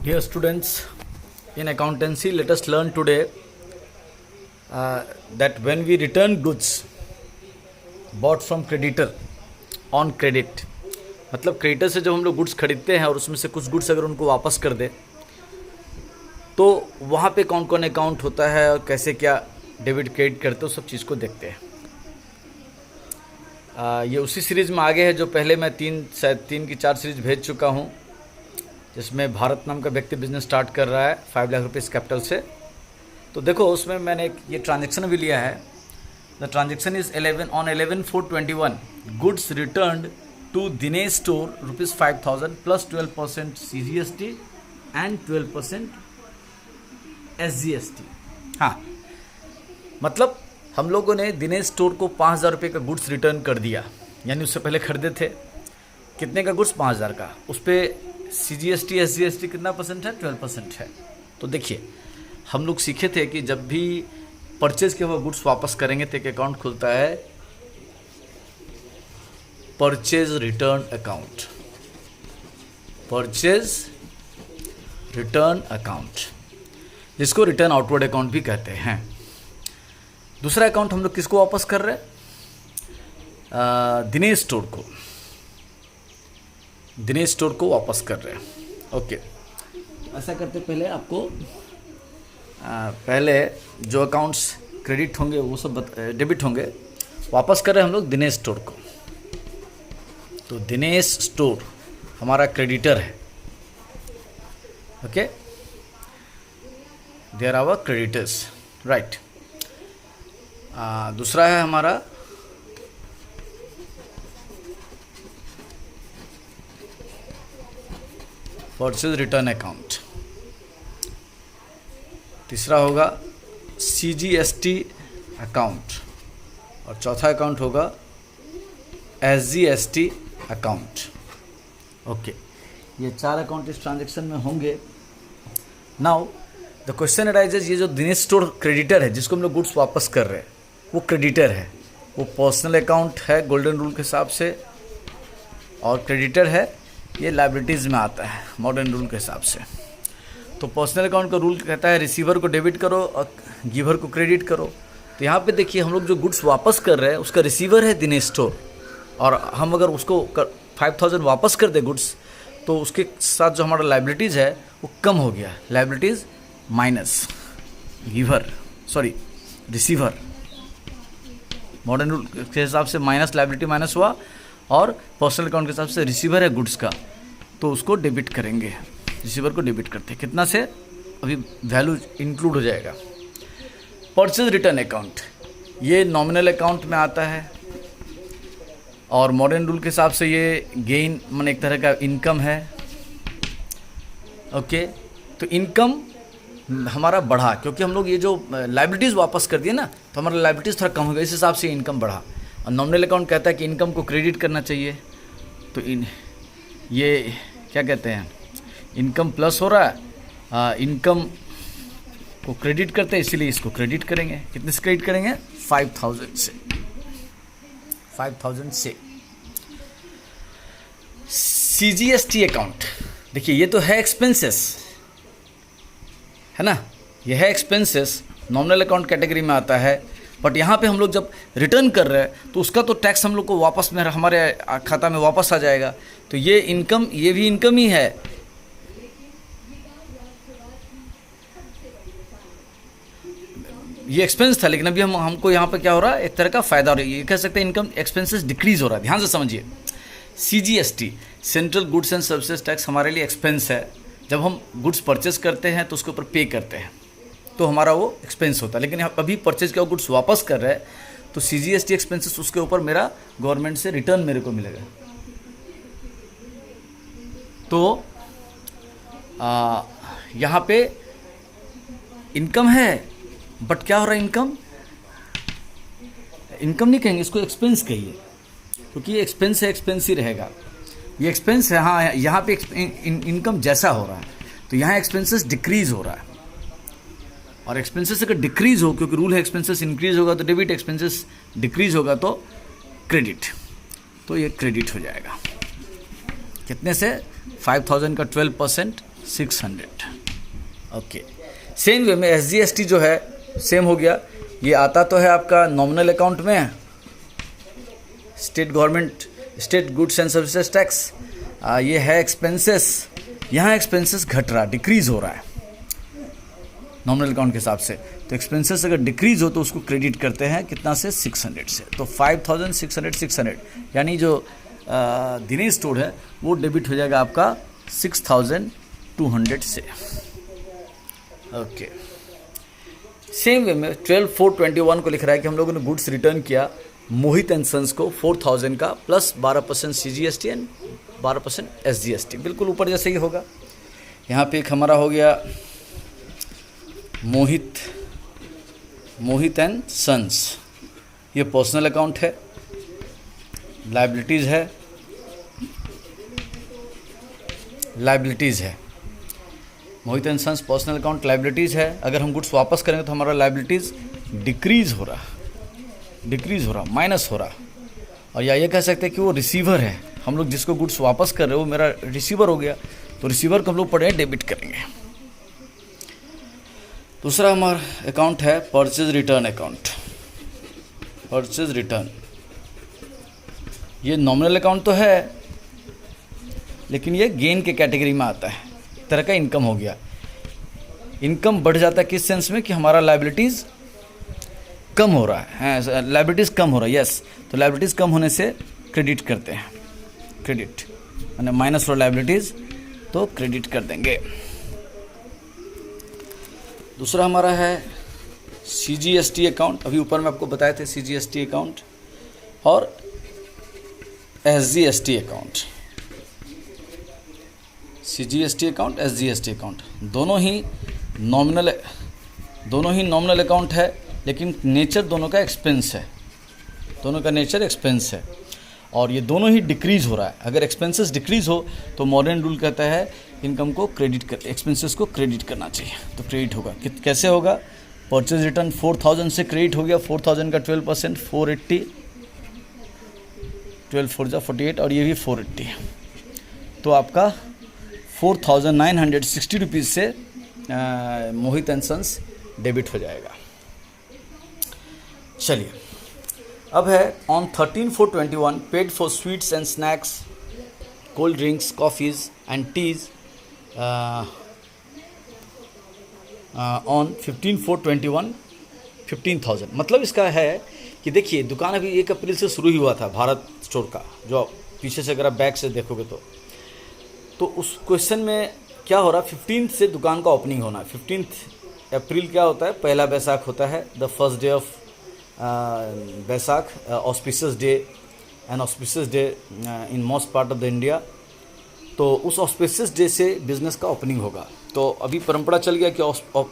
Dear students, in accountancy, let us learn today that when we return goods bought from creditor on credit, मतलब creditor से जब हम लोग goods खरीदते हैं और उसमें से कुछ गुड्स अगर उनको वापस कर दे तो वहाँ पे कौन कौन अकाउंट होता है और कैसे क्या डेबिट क्रेडिट करते हो, सब चीज़ को देखते हैं। ये उसी सीरीज़ में आगे है जो पहले मैं शायद तीन की चार सीरीज़ भेज चुका हूँ, जिसमें भारत नाम का व्यक्ति बिजनेस स्टार्ट कर रहा है 5 लाख रुपीज़ कैपिटल से। तो देखो उसमें मैंने ये ट्रांजेक्शन भी लिया है। The transaction is 11/4/21 goods returned to Dinesh store ₹5,000 plus 12% CGST and 12% SGST। हाँ, मतलब हम लोगों ने दिनेश स्टोर को 5,000 रुपये का गुड्स रिटर्न कर दिया, यानी उससे पहले खरीदे थे कितने का गुड्स, 5,000 का। उस पर CGST SGST कितना परसेंट है, 12% है। तो देखिए हम लोग सीखे थे कि जब भी परचेज के हुए गुड्स वापस करेंगे तो एक अकाउंट खुलता है purchase return account, purchase return account, जिसको रिटर्न आउटवर्ड अकाउंट भी कहते हैं। दूसरा अकाउंट हम लोग किसको वापस कर रहे हैं, दिनेश स्टोर को, दिनेश स्टोर को वापस कर रहे हैं। ओके, ऐसा करते पहले आपको पहले जो अकाउंट्स क्रेडिट होंगे वो सब डेबिट होंगे, वापस कर रहे हैं हम लोग दिनेश स्टोर को। तो दिनेश स्टोर हमारा क्रेडिटर है। Okay, they are our creditors, right. दूसरा है हमारा परचेज रिटर्न अकाउंट, तीसरा होगा CGST अकाउंट और चौथा अकाउंट होगा SGST अकाउंट। ओके, ये 4 अकाउंट इस ट्रांजेक्शन में होंगे। नाउ द क्वेश्चन अराइजेज, ये जो दिनेश स्टोर क्रेडिटर है जिसको हम लोग गुड्स वापस कर रहे हैं वो क्रेडिटर है, वो पर्सनल अकाउंट है गोल्डन रूल के हिसाब से, और क्रेडिटर है ये लायबिलिटीज़ में आता है मॉडर्न रूल के हिसाब से। तो पर्सनल अकाउंट का रूल कहता है रिसीवर को डेबिट करो और गिवर को क्रेडिट करो। तो यहाँ पे देखिए हम लोग जो गुड्स वापस कर रहे हैं उसका रिसीवर है दिनेश स्टोर, और हम अगर उसको 5,000 वापस कर दे गुड्स तो उसके साथ जो हमारा लायबिलिटीज़ है वो कम हो गया, liabilities minus giver, sorry receiver, modern rule के हिसाब से माइनस लायबिलिटी माइनस हुआ, और पर्सनल अकाउंट के हिसाब से रिसीवर है गुड्स का तो उसको डेबिट करेंगे, रिसीवर को डेबिट करते हैं। कितना से, अभी वैल्यू इंक्लूड हो जाएगा। परचेज रिटर्न अकाउंट ये नॉमिनल अकाउंट में आता है और मॉडर्न रूल के हिसाब से ये गेन माने एक तरह का इनकम है। ओके, तो इनकम हमारा बढ़ा क्योंकि हम लोग ये जो लायबिलिटीज़ वापस कर दिए ना तो हमारा लायबिलिटीज़ थोड़ा कम हो गया, इस हिसाब से इनकम बढ़ा। और नॉमिनल अकाउंट कहता है कि इनकम को क्रेडिट करना चाहिए, तो ये क्या कहते हैं, इनकम प्लस हो रहा है, इनकम को क्रेडिट करते हैं इसीलिए इसको क्रेडिट करेंगे। कितने से क्रेडिट करेंगे, 5,000 से, 5,000 से। CGST अकाउंट देखिए ये तो है एक्सपेंसेस, है ना, ये है एक्सपेंसेस, नॉमिनल अकाउंट कैटेगरी में आता है। बट यहाँ पे हम लोग जब रिटर्न कर रहे हैं तो उसका तो टैक्स हम लोग को वापस में हमारे खाता में वापस आ जाएगा। तो ये इनकम, ये भी इनकम ही है। ये एक्सपेंस था लेकिन अभी हमको यहाँ पे क्या हो रहा है, एक तरह का फ़ायदा हो रहा है, ये कह सकते हैं इनकम एक्सपेंसेस डिक्रीज़ हो रहा है। ध्यान से समझिए, CGST central goods and services tax हमारे लिए एक्सपेंस है। जब हम गुड्स परचेस करते हैं तो उसके ऊपर पे करते हैं तो हमारा वो एक्सपेंस होता है, लेकिन अभी परचेज किया गुड्स वापस कर रहे हैं तो CGST एक्सपेंसेस उसके ऊपर मेरा गवर्नमेंट से रिटर्न मेरे को मिलेगा। तो यहाँ पे इनकम है, बट क्या हो रहा है, इनकम नहीं कहेंगे, इसको एक्सपेंस कहिए क्योंकि ये एक्सपेंस है, एक्सपेंस ही रहेगा, ये एक्सपेंस है। हाँ, यहाँ पे इनकम जैसा हो रहा है तो यहाँ एक्सपेंसेस डिक्रीज़ हो रहा है, और एक्सपेंसेस अगर डिक्रीज़ हो, क्योंकि रूल है एक्सपेंसेस इंक्रीज होगा तो डेबिट, एक्सपेंसेस डिक्रीज़ होगा तो क्रेडिट, तो ये क्रेडिट हो जाएगा। कितने से, 5,000 का 12% 600। ओके, सेम वे में SGST जो है सेम हो गया। ये आता तो है आपका नॉमिनल अकाउंट में, state government state goods and services tax. ये है एक्सपेंसेस। यहाँ एक्सपेंसेस घट रहा, डिक्रीज हो रहा है नॉमिनल अकाउंट के हिसाब से। तो एक्सपेंसेस अगर डिक्रीज हो तो उसको क्रेडिट करते हैं कितना से, 600 से। तो 5600 यानी जो दिनेश स्टोर है वो डेबिट हो जाएगा आपका 6200 से। ओके, सेम वे में 12/4/21 को लिख रहा है कि हम लोगों ने गुड्स रिटर्न किया मोहित एंड सन्स को 4000 का प्लस 12% CGST एंड 12% SGST, बिल्कुल ऊपर जैसे ही होगा। यहाँ पे एक हमारा हो गया मोहित एंड सन्स, ये पर्सनल अकाउंट है, लाइबिलिटीज़ है Mohit and sons personal account liabilities है। अगर हम गुड्स वापस करेंगे तो हमारा लाइबिलिटीज़ डिक्रीज हो रहा, माइनस हो रहा। और या ये कह सकते हैं कि वो रिसीवर है, हम लोग जिसको गुड्स वापस कर रहे हो वो मेरा रिसीवर हो गया, तो रिसीवर को हम लोग पढ़े डेबिट करेंगे। दूसरा हमारा अकाउंट है purchase return account. Purchase return ये नॉमिनल अकाउंट तो है, लेकिन ये गेन के कैटेगरी में आता है, एक तरह का इनकम हो गया। इनकम बढ़ जाता है किस सेंस में कि हमारा लाइबिलिटीज़ कम हो रहा है, लाइबिलिटीज़ कम हो रहा है, यस। तो लाइबिलिटीज़ कम होने से क्रेडिट करते हैं, क्रेडिट यानी माइनस हो लाइबिलिटीज़ तो क्रेडिट कर देंगे। दूसरा हमारा है CGST अकाउंट, अभी ऊपर में आपको बताए थे CGST अकाउंट और SGST account. CGST account, SGST account दोनों ही नॉमिनल अकाउंट है, लेकिन नेचर दोनों का एक्सपेंस है, दोनों का नेचर एक्सपेंस है और ये दोनों ही डिक्रीज़ हो रहा है। अगर एक्सपेंसेस डिक्रीज़ हो तो मॉडर्न रूल कहता है इनकम को क्रेडिट कर, एक्सपेंसेस को क्रेडिट करना चाहिए, तो क्रेडिट होगा। कैसे होगा? परचेज रिटर्न 4000 से क्रेडिट हो गया, 4000 का 12% 480, 12 4 जा 48 और ये भी 480, तो आपका 4960 रुपीज़ से मोहित एंड सन्स डेबिट हो जाएगा। चलिए, अब है on 13/4/21 paid for sweets and snacks, cold drinks, coffees and teas on 15/4/21 15,000। मतलब इसका है कि देखिए दुकान अभी 1 अप्रैल से शुरू ही हुआ था भारत स्टोर का, जो पीछे से अगर आप बैक से देखोगे तो उस क्वेश्चन में क्या हो रहा है, 15 से दुकान का ओपनिंग होना है। 15 अप्रैल क्या होता है? पहला बैसाख होता है, the first day of Baisakh, auspicious day and auspicious day in most part of the India. तो उस ऑस्पिशियस डे से बिज़नेस का ओपनिंग होगा। तो अभी परंपरा चल गया कि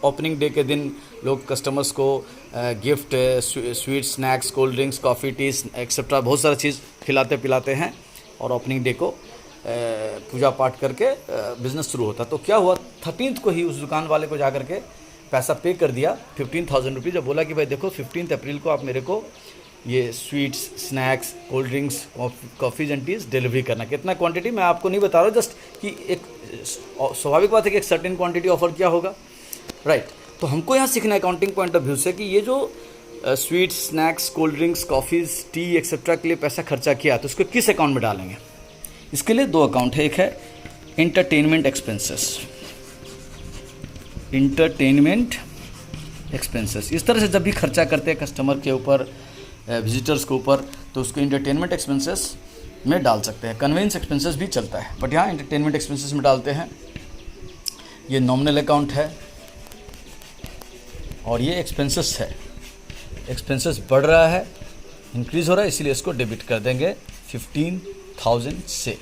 ओपनिंग डे के दिन लोग कस्टमर्स को gift, sweet, snacks, cold drinks, coffee, T etcetera बहुत सारा चीज़ खिलाते पिलाते हैं और ओपनिंग डे को पूजा पाठ करके बिज़नेस शुरू होता। तो क्या हुआ, 13th को ही उस दुकान वाले को जा करके पैसा पे कर दिया 15,000 रुपीज़। जब बोला कि भाई देखो 15 अप्रैल को आप मेरे को ये sweets, snacks, cold drinks, coffees and teas delivery करना। कितना क्वांटिटी मैं आपको नहीं बता रहा हूँ, जस्ट कि एक स्वाभाविक बात है कि एक सर्टेन क्वांटिटी ऑफर किया होगा, राइट। तो हमको यहाँ सीखना है अकाउंटिंग पॉइंट ऑफ व्यू से कि ये जो sweets, snacks, cold drinks, coffees, T etcetera के लिए पैसा खर्चा किया तो उसको किस अकाउंट में डालेंगे। इसके लिए 2 अकाउंट है, एक है एंटरटेनमेंट एक्सपेंसेस, एंटरटेनमेंट एक्सपेंसेस। इस तरह से जब भी खर्चा करते हैं कस्टमर के ऊपर, विजिटर्स के ऊपर, तो उसको एंटरटेनमेंट एक्सपेंसेस में डाल सकते हैं। कन्वेंस एक्सपेंसेस भी चलता है, बट यहाँ एंटरटेनमेंट एक्सपेंसेस में डालते हैं। ये नॉमिनल अकाउंट है और ये एक्सपेंसेस है, एक्सपेंसेस बढ़ रहा है, इंक्रीज़ हो रहा है, इसीलिए इसको डेबिट कर देंगे 15,000 से,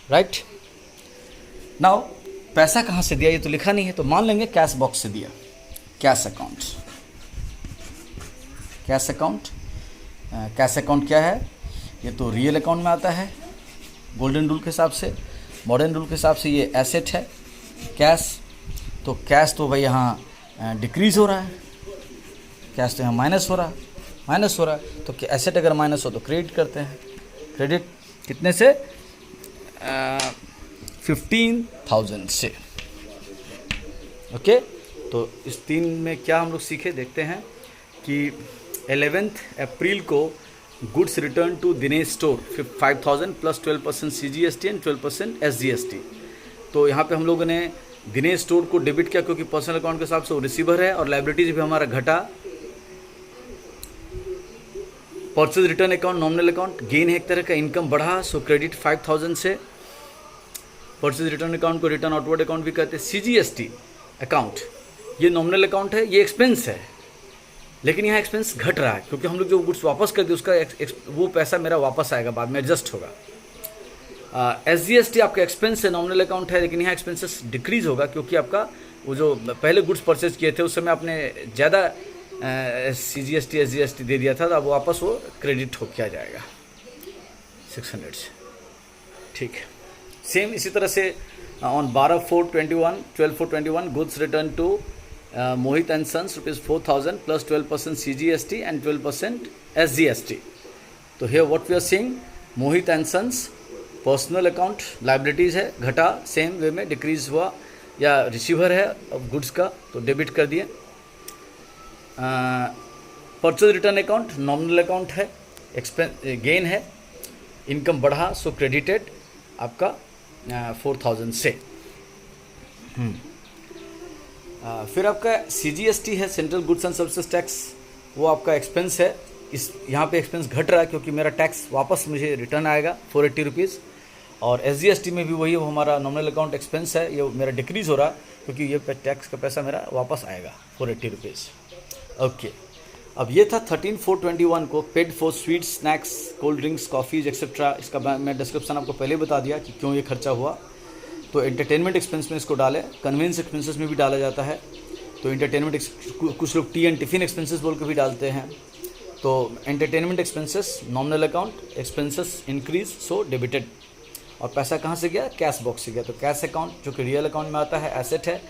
राइट। नाउ पैसा कहाँ से दिया ये तो लिखा नहीं है, तो मान लेंगे कैश बॉक्स से दिया, cash account. Cash account, cash account क्या है? ये तो रियल अकाउंट में आता है गोल्डन रूल के हिसाब से। मॉडर्न रूल के हिसाब से ये एसेट है कैश। तो कैश तो भाई यहाँ डिक्रीज़ हो रहा है, कैश तो यहाँ माइनस हो रहा है। तो एसेट अगर माइनस हो तो क्रेडिट करते हैं। क्रेडिट कितने से? 15,000 से। ओके, तो इस 3 में क्या हम लोग सीखे देखते हैं कि 11 अप्रैल को goods return to Dinesh store 5,000 plus 12% CGST and 12% SGST। तो यहाँ पे हम लोगों ने दिनेश स्टोर को डेबिट किया क्योंकि पर्सनल अकाउंट के हिसाब से वो रिसीवर है, और लाइबिलिटीज भी हमारा घटा। Purchase return account nominal account gain है एक तरह का, इनकम बढ़ा, सो क्रेडिट 5,000 से। परचेज रिटर्न अकाउंट को रिटर्न आउटवर्ड अकाउंट भी कहते हैं। CGST अकाउंट ये नॉमिनल अकाउंट है, ये एक्सपेंस है, लेकिन यहाँ एक्सपेंस घट रहा है क्योंकि हम लोग जो गुड्स वापस कर दिए उसका वो पैसा मेरा वापस आएगा, बाद में एडजस्ट होगा। SGST आपका एक्सपेंस है, नॉमिनल अकाउंट है, लेकिन यहाँ एक्सपेंसेस डिक्रीज होगा क्योंकि आपका वो जो पहले गुड्स परचेज किए थे उस समय आपने ज़्यादा CGST SGST दे दिया था, तो अब वापस वो क्रेडिट हो किया जाएगा 600 से। ठीक है, सेम इसी तरह से on 12/4/21 goods return to Mohit and Sons ₹4,000 plus 12% CGST and 12% SGST. तो here what we are seeing, Mohit and Sons personal account liabilities है, घटा, सेम वे में डिक्रीज हुआ, या रिसीवर है अब गुड्स का तो डेबिट कर दिए। Purchase return account nominal account है, एक्सपेंस गेन है, इनकम बढ़ा, सो क्रेडिटेड आपका 4,000 से। फिर आपका CGST है, central goods and services tax, वो आपका एक्सपेंस है। इस यहाँ पे एक्सपेंस घट रहा है क्योंकि मेरा टैक्स वापस मुझे रिटर्न आएगा 480 रुपीज़। और SGST में भी वही, वो हमारा नॉमिनल अकाउंट एक्सपेंस है, ये मेरा डिक्रीज़ हो रहा है क्योंकि ये टैक्स का पैसा मेरा वापस आएगा 480 रुपीज़। ओके, अब ये था 13/4/21 को paid for sweets, snacks, cold drinks, coffees etcetera. इसका मैं डिस्क्रिप्शन आपको पहले बता दिया कि क्यों ये खर्चा हुआ। तो एंटरटेनमेंट एक्सपेंस में इसको डालें, कन्वेंस एक्सपेंसेस में भी डाला जाता है। तो एंटरटेनमेंट कुछ लोग टी एंड टिफ़िन एक्सपेंसेस बोल के भी डालते हैं। तो entertainment expenses nominal account, expenses increase, so debited. और पैसा कहाँ से गया? कैश बॉक्स से गया। तो कैश अकाउंट जो कि रियल अकाउंट में आता है, एसेट है,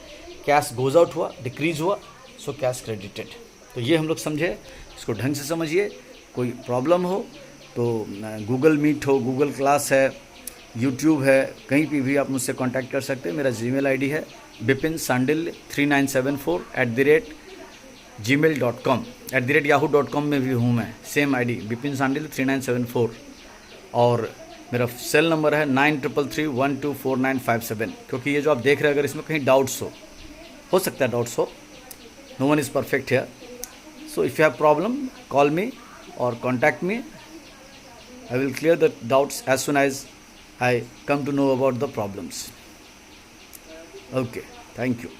कैश गोज आउट हुआ, डिक्रीज हुआ, सो कैश क्रेडिटेड। तो ये हम लोग समझे, इसको ढंग से समझिए। कोई प्रॉब्लम हो तो गूगल मीट हो, गूगल क्लास है, यूट्यूब है, कहीं पे भी आप मुझसे कांटेक्ट कर सकते हैं। मेरा जीमेल आईडी है bipinsandill3974@gmail.com, @yahoo.com में भी हूँ मैं, सेम आईडी bipinsandill3974। और मेरा सेल नंबर है 9333124957। क्योंकि ये जो आप देख रहे हैं, अगर इसमें कहीं डाउट्स हो सकता है डाउट्स हो, no one is perfect here. So if you have problem, call me और contact me. I will clear the doubts as soon as I come to know about the problems. Okay, thank you.